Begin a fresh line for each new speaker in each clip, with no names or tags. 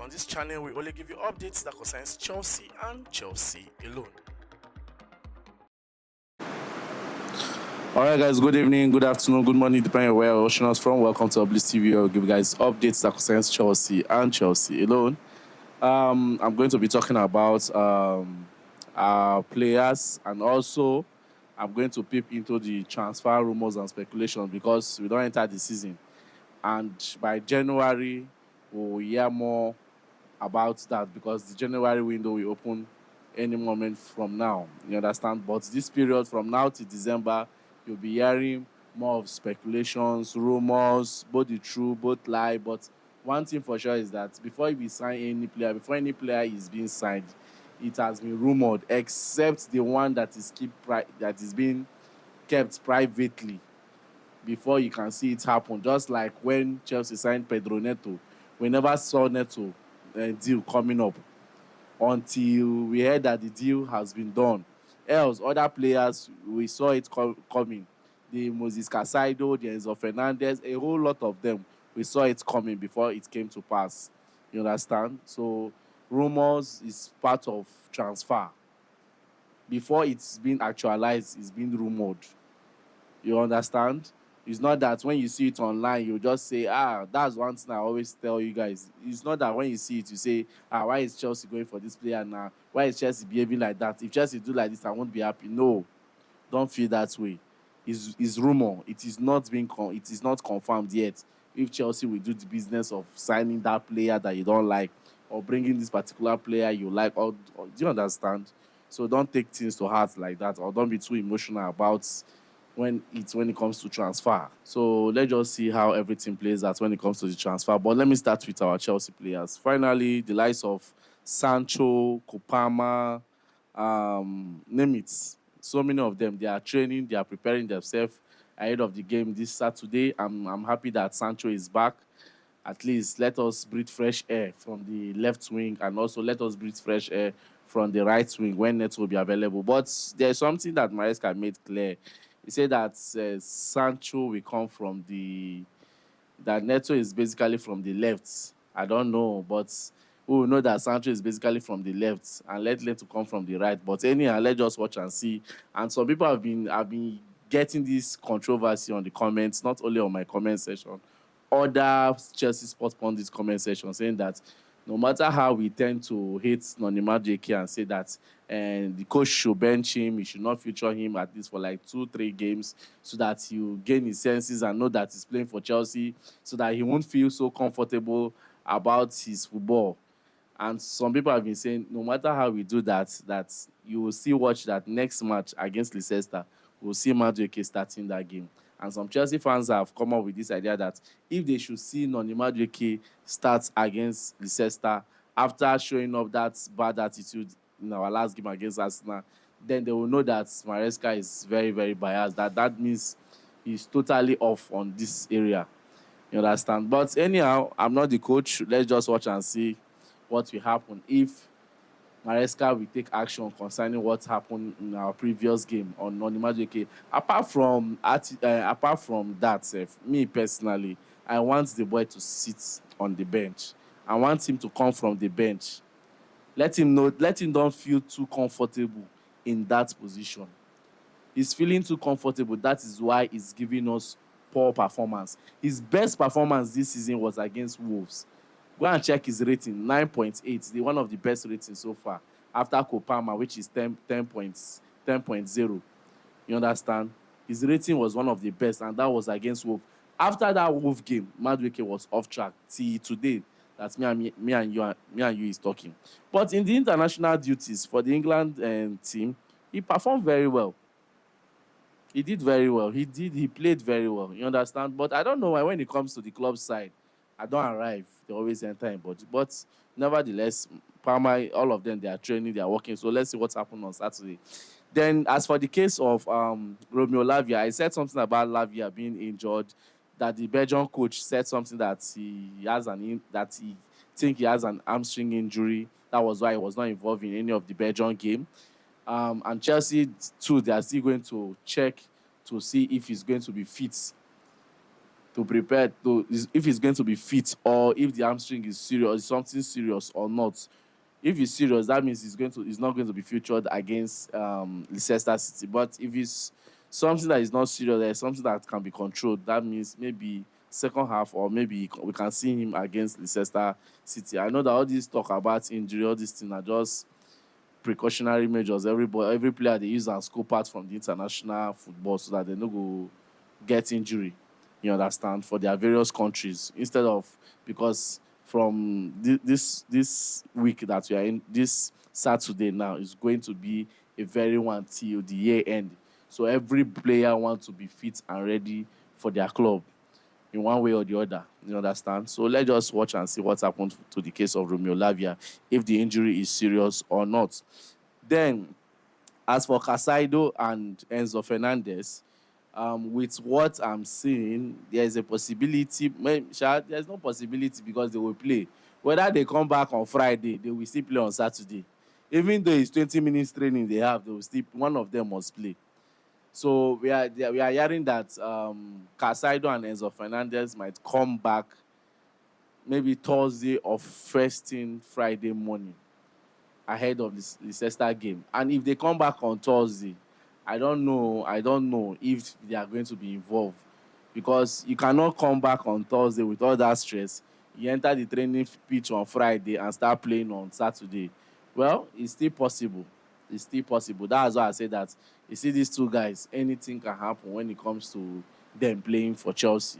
On this channel, we only give you updates that concerns Chelsea and Chelsea alone. Alright guys, good evening, good afternoon, good morning, depending on where you're watching us from. Welcome to Bliss TV. I'll give you guys updates that concerns Chelsea and Chelsea alone. I'm going to be talking about our players, and also I'm going to peep into the transfer rumors and speculations because we don't enter the season. And by January, we'll hear more about that because the January window will open any moment from now. You understand? But this period from now to December, you'll be hearing more of speculations, rumors, both the true, both lie. But one thing for sure is that before we sign any player, before any player is being signed, it has been rumored, except the one that is being kept privately before you can see it happen. Just like when Chelsea signed Pedro Neto, we never saw Neto deal coming up until we heard that the deal has been done. Else, other players, we saw it coming. The Moses Caicedo, the Enzo Fernandez, a whole lot of them, we saw it coming before it came to pass. You understand? So rumors is part of transfer. Before it's been actualized, it's been rumored. You understand? It's not that when you see it online, you just say, that's one thing I always tell you guys. It's not that when you see it, you say, why is Chelsea going for this player now? Why is Chelsea behaving like that? If Chelsea do like this, I won't be happy. No, don't feel that way. It's rumor. It is not confirmed yet if Chelsea will do the business of signing that player that you don't like or bringing this particular player you like. Or do you understand? So don't take things to heart like that, or don't be too emotional about when it comes to transfer. So let's just see how everything plays out when it comes to the transfer. But let me start with our Chelsea players. Finally, the likes of Sancho, Kopama, name it. So many of them, they are training, they are preparing themselves ahead of the game this Saturday. I'm happy that Sancho is back. At least let us breathe fresh air from the left wing, and also let us breathe fresh air from the right wing when Neto will be available. But there's something that Maresca made clear. He said that Sancho will come from that Neto is basically from the left. I don't know, but we will know that Sancho is basically from the left and let Neto come from the right. But anyhow, let's just watch and see. And some people have been getting this controversy on the comments, not only on my comment section, other Chelsea sports pundits comment section, saying that no matter how we tend to hate Noni Madueke and say that the coach should bench him, he should not feature him at least for like 2-3 games so that he will gain his senses and know that he's playing for Chelsea, so that he won't feel so comfortable about his football. And some people have been saying no matter how we do that you will still watch that next match against Leicester, we'll see Madueke starting that game. And some Chelsea fans have come up with this idea that if they should see Noni Madueke start against Leicester after showing up that bad attitude in our last game against Arsenal, then they will know that Maresca is very, very biased. That means he's totally off on this area. You understand? But anyhow, I'm not the coach. Let's just watch and see what will happen if Maresca will take action concerning what happened in our previous game on Noni Madueke. Apart from that, me personally, I want the boy to sit on the bench. I want him to come from the bench. Let him don't feel too comfortable in that position. He's feeling too comfortable. That is why he's giving us poor performance. His best performance this season was against Wolves. Go and check his rating, 9.8, one of the best ratings so far, after Kopama, which is 10.0. You understand? His rating was one of the best, and that was against Wolves. After that Wolves game, Madueke was off track till today. That's me and you is talking. But in the international duties for the England team, he performed very well. He did very well. He played very well. You understand? But I don't know why when it comes to the club side, I don't arrive. They always enter in body. But nevertheless, Palmer, all of them, they are training, they are working. So let's see what's happened on Saturday. Then, as for the case of Romeo Lavia, I said something about Lavia being injured, that the Belgian coach said something that he think he has an hamstring injury. That was why he was not involved in any of the Belgian game. And Chelsea, too, they are still going to check to see if he's going to be fit to prepare to if he's going to be fit or if the hamstring is serious, something serious or not. If it's serious, that means he's not going to be featured against Leicester City. But if it's something that is not serious, there's something that can be controlled. That means maybe second half or maybe we can see him against Leicester City. I know that all this talk about injury, all these things are just precautionary measures. Every player they use and scope out from the international football so that they no go get injury. You understand, for their various countries instead of because from this week that we are in, this Saturday now is going to be a very one till the year end. So every player wants to be fit and ready for their club in one way or the other. You understand? So let's just watch and see what happened to the case of Romeo Lavia, if the injury is serious or not. Then, as for Caicedo and Enzo Fernandez, with what I'm seeing, there's a possibility. There's no possibility because they will play. Whether they come back on Friday, they will still play on Saturday. Even though it's 20 minutes training they have, they will still, one of them must play. So we are hearing that Caicedo and Enzo Fernandez might come back maybe Thursday or first thing Friday morning ahead of this Leicester game. And if they come back on Thursday, I don't know if they are going to be involved because you cannot come back on Thursday with all that stress. You enter the training pitch on Friday and start playing on Saturday. Well, it's still possible. It's still possible. That's why I say that you see these two guys, anything can happen when it comes to them playing for Chelsea.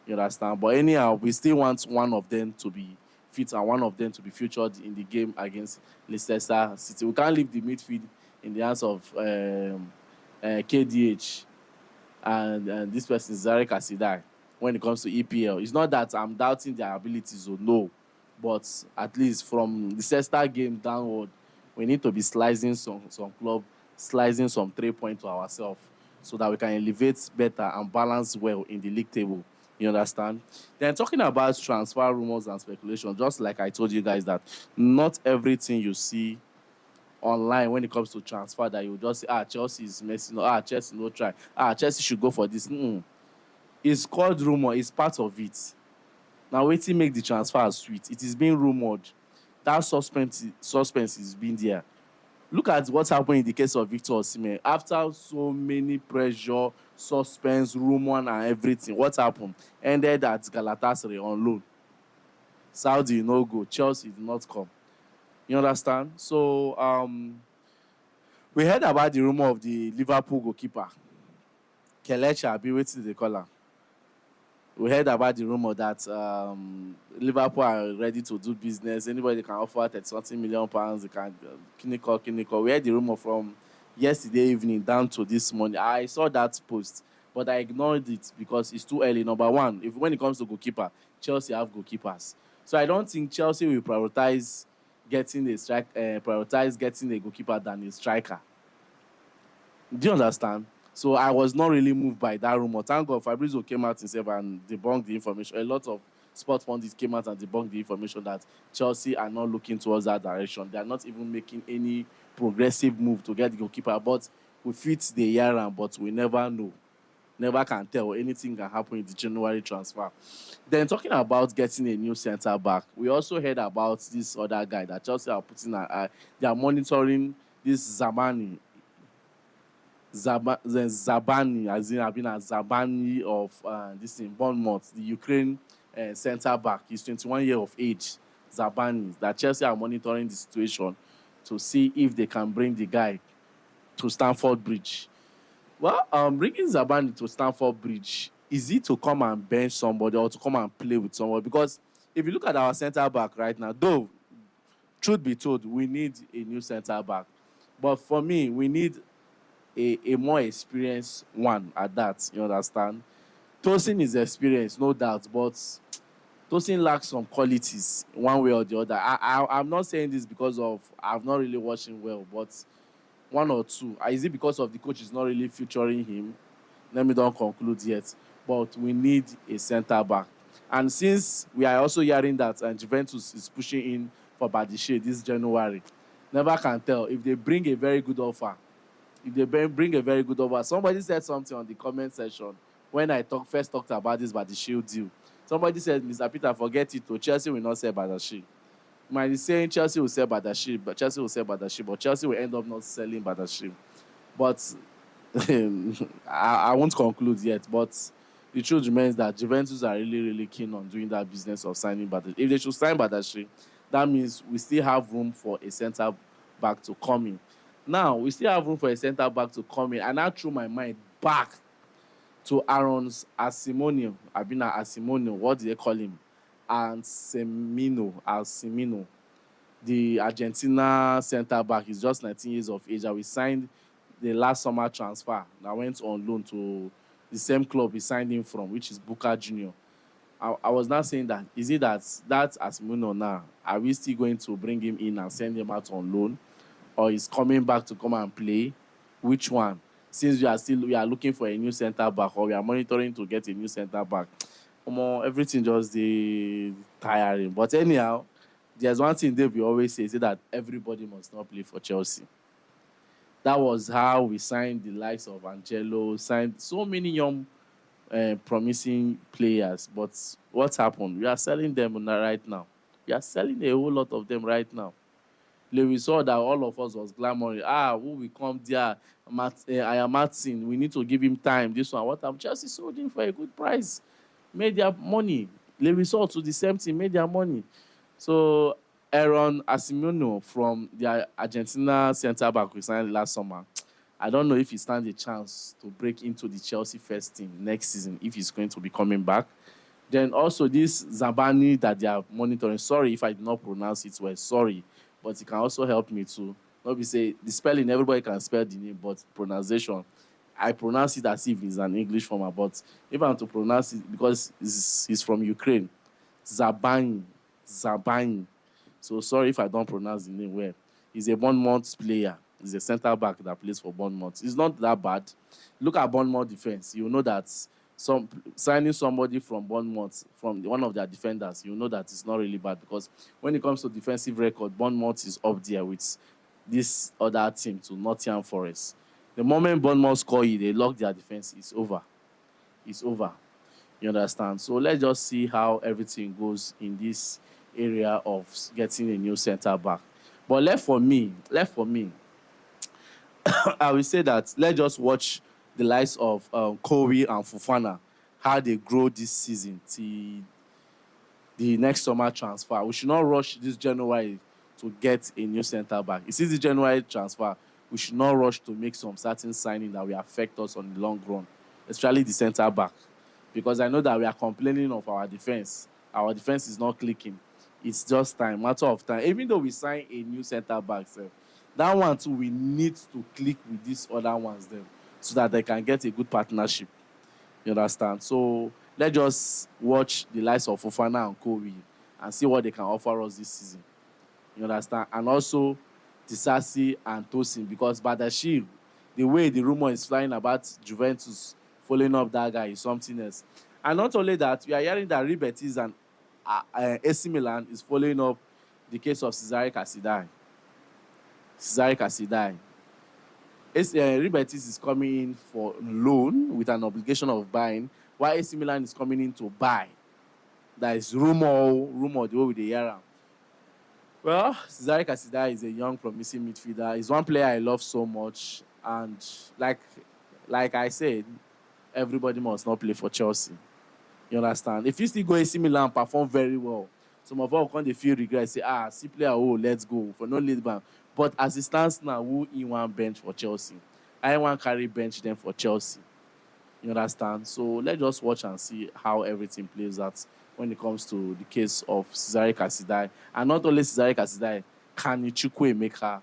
You understand? But anyhow, we still want one of them to be fit and one of them to be featured in the game against Leicester City. We can't leave the midfield in the hands of KDH and this person is Zarek Asidai when it comes to EPL. It's not that I'm doubting their abilities or no, but at least from the Leicester game downward, we need to be slicing some club, slicing some 3 points to ourselves so that we can elevate better and balance well in the league table. You understand? Then talking about transfer rumors and speculation, just like I told you guys that not everything you see online when it comes to transfer that you just say, Chelsea is messing up, Chelsea no try, Chelsea should go for this. It's called rumor, it's part of it. Now waiting make the transfer sweet. It is being rumored. That suspense is being there. Look at what happened in the case of Victor Osimhen. After so many pressure, suspense, rumor, and everything, what happened? Ended at Galatasaray on loan. Saudi no go. Chelsea did not come. You understand? So we heard about the rumor of the Liverpool goalkeeper, Kelechi Abi, wetin they call am. We heard about the rumor that Liverpool are ready to do business. Anybody can offer 30 million pounds. They can Kiniko. We heard the rumor from yesterday evening down to this morning. I saw that post, but I ignored it because it's too early. Number one, when it comes to goalkeeper, Chelsea have goalkeepers, so I don't think Chelsea will prioritize getting a goalkeeper than a striker. Do you understand? So I was not really moved by that rumor. Thank God Fabrizio came out himself and debunked the information. A lot of sport pundits came out and debunked the information that Chelsea are not looking towards that direction. They are not even making any progressive move to get the goalkeeper. But we fit the year, but we never know. Never can tell. Anything can happen in the January transfer. Then talking about getting a new centre back, we also heard about this other guy that Chelsea are putting. They are monitoring this Zabarnyi, as in I've been a Zabarnyi of this in Bournemouth, the Ukraine centre back. He's 21 years of age. Zabarnyi. That Chelsea are monitoring the situation to see if they can bring the guy to Stamford Bridge. Well, bringing Zabarnyi to Stamford Bridge, is it to come and bench somebody or to come and play with somebody? Because if you look at our centre back right now, though, truth be told, we need a new centre back. But for me, we need a more experienced one at that, you understand? Tosin is experienced, no doubt, but Tosin lacks some qualities one way or the other. I'm not saying this because of I've not really watched him well, but one or two. Is it because of the coach is not really featuring him? Let me don't conclude yet. But we need a centre back. And since we are also hearing that Juventus is pushing in for Badishe this January, never can tell if they bring a very good offer. Somebody said something on the comment section when I first talked about this Badashil deal, somebody said, Mr. Peter, forget it. Chelsea will not sell Badashil. Might be saying Chelsea will sell Badashil, but Chelsea will end up not selling Badashil. But I won't conclude yet. But the truth remains that Juventus are really, really keen on doing that business of signing Badashil. If they should sign Badashil, that means we still have room for a centre back to come in. Now, we still have room for a centre back to come in. And I threw my mind back to Aaron's Asimonio. What do they call him? And Semino, the Argentina centre back. He's just 19 years of age. And we signed the last summer transfer that went on loan to the same club he signed him from, which is Boca Junior. I was not saying that. Is it that Asimonio now? Are we still going to bring him in and send him out on loan? Or is coming back to come and play? Which one? Since we are looking for a new centre back, or we are monitoring to get a new centre back, everything just tiring. But anyhow, there's one thing that we always say, is that everybody must not play for Chelsea. That was how we signed the likes of Angelo, signed so many young, promising players. But what's happened? We are selling them right now. We are selling a whole lot of them right now. We saw that all of us was glamorous. Who will come there? I am Martin. We need to give him time. This one, what happened? Chelsea sold him for a good price. Made their money. We saw to the same team, made their money. So Aaron Asimonio from the Argentina centre-back we signed last summer, I don't know if he stands a chance to break into the Chelsea first team next season, if he's going to be coming back. Then also this Zabarnyi that they are monitoring. Sorry if I did not pronounce it well. Sorry. But it can also help me to not be say the spelling, everybody can spell the name, but pronunciation, I pronounce it as if it's an English format. But if I'm to pronounce it, because he's from Ukraine, Zabarnyi. So sorry if I don't pronounce the name well. He's a Bournemouth player. He's a centre back that plays for Bournemouth. It's not that bad. Look at Bournemouth defense. You know that signing somebody from Bournemouth, from one of their defenders, you know that it's not really bad, because when it comes to defensive record, Bournemouth is up there with this other team, to Nottingham Forest. The moment Bournemouth score you, they lock their defense. It's over. It's over. You understand? So let's just see how everything goes in this area of getting a new centre back. But left for me, I will say that let's just watch the likes of Kobe and Fofana, how they grow this season till the next summer transfer. We should not rush this January to get a new centre back. You see, the January transfer, we should not rush to make some certain signing that will affect us on the long run, especially the centre back. Because I know that we are complaining of our defense. Our defense is not clicking. It's just time, matter of time. Even though we sign a new centre back, that one too, we need to click with these other ones then, so that they can get a good partnership. You understand? So let's just watch the likes of Fofana and Kobe and see what they can offer us this season. You understand? And also Disasi and Tosin, because Badashil, the way the rumor is flying about Juventus following up that guy is something else. And not only that, we are hearing that Real Betis and AC Milan is following up the case of Cesare Casidai. Real Betis is coming in for loan with an obligation of buying, while AC Milan is coming in to buy. That is rumor the way we hear am. Well, Cesare Casidai is a young, promising midfielder. He's one player I love so much, and like I said, everybody must not play for Chelsea. You understand? If you still go AC Milan and perform very well, some of us can't feel regret, say, see player, let's go for no lead bank. But as it stands now, who in one bench for Chelsea? I want carry bench them for Chelsea. You understand? So let's just watch and see how everything plays out when it comes to the case of Cesare Casidai. And not only Cesare Casidai, Kani Chukwuemeka,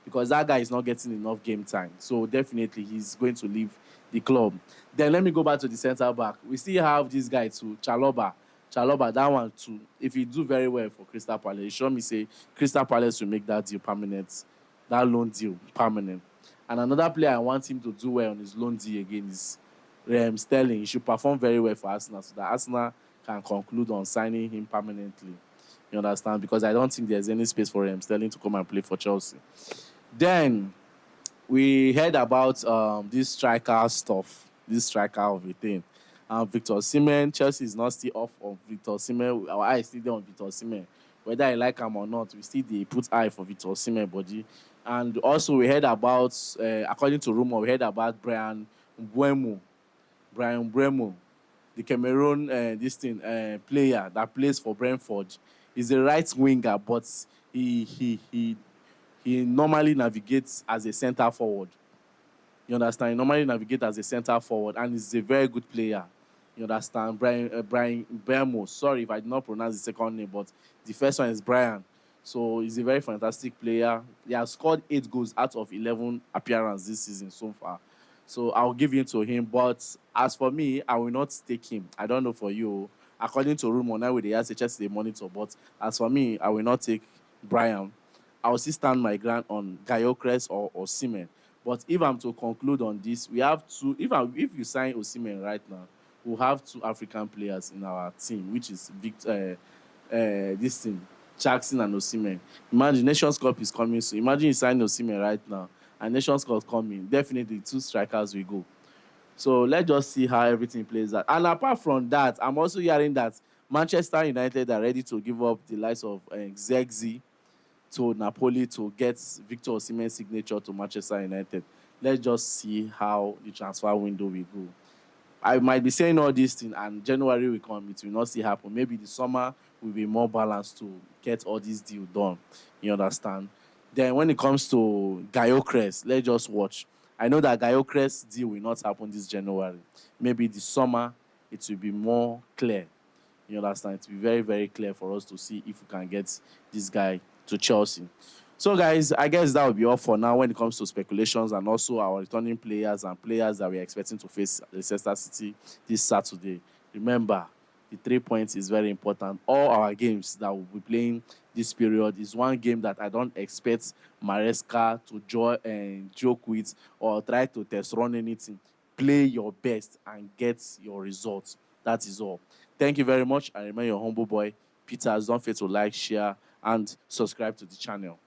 because that guy is not getting enough game time. So definitely he's going to leave the club. Then let me go back to the centre back. We still have this guy too, Chalobah, that one too. If he do very well for Crystal Palace, you sure me say Crystal Palace will make that deal permanent, that loan deal permanent. And another player I want him to do well on his loan deal again is Sterling. He should perform very well for Arsenal, so that Arsenal can conclude on signing him permanently. You understand? Because I don't think there's any space for Sterling to come and play for Chelsea. Then we heard about this striker stuff, this striker of a thing. Victor Osimhen. Chelsea is not still off of Victor Osimhen. Our eye is still there on Victor Osimhen. Whether I like him or not, we still they put eye for Victor Osimhen body. And also we heard about, according to Rumour, we heard about mbeumo, Bryan mbeumo, the Cameroon player that plays for Brentford. He's a right winger, but he normally navigates as a centre forward. You understand? He normally navigates as a centre forward, and he's a very good player. You understand? Bryan mbeumo. Sorry if I did not pronounce the second name, but the first one is Brian. So he's a very fantastic player. He has scored 8 goals out of 11 appearances this season so far. So I'll give it to him. But as for me, I will not take him. I don't know for you. According to Rumour, now with the SHS they monitor. But as for me, I will not take Brian. I will still stand my ground on Gyökeres or Osimhen. But if I'm to conclude on this, we have two. If you sign Osimhen right now, we'll have 2 African players in our team, which is this team, Jackson and Osimhen. Imagine Nations Cup is coming soon. Imagine you sign Osimhen right now, and Nations Cup coming. Definitely 2 strikers will go. So let's just see how everything plays out. And apart from that, I'm also hearing that Manchester United are ready to give up the likes of Zexi to Napoli to get Victor Osimhen's signature to Manchester United. Let's just see how the transfer window will go. I might be saying all these things, and January will come, it will not still happen. Maybe the summer will be more balanced to get all these deals done. You understand? Then when it comes to Gyökeres, let's just watch. I know that Gyökeres deal will not happen this January. Maybe the summer it will be more clear. You understand? It will be very, very clear for us to see if we can get this guy to Chelsea. So, guys, I guess that will be all for now when it comes to speculations and also our returning players and players that we're expecting to face Leicester City this Saturday. Remember, the 3 points is very important. All our games that we'll be playing this period is one game that I don't expect Maresca to joke with or try to test run anything. Play your best and get your results. That is all. Thank you very much. I remain your humble boy, Peters. Don't forget to like, share, and subscribe to the channel.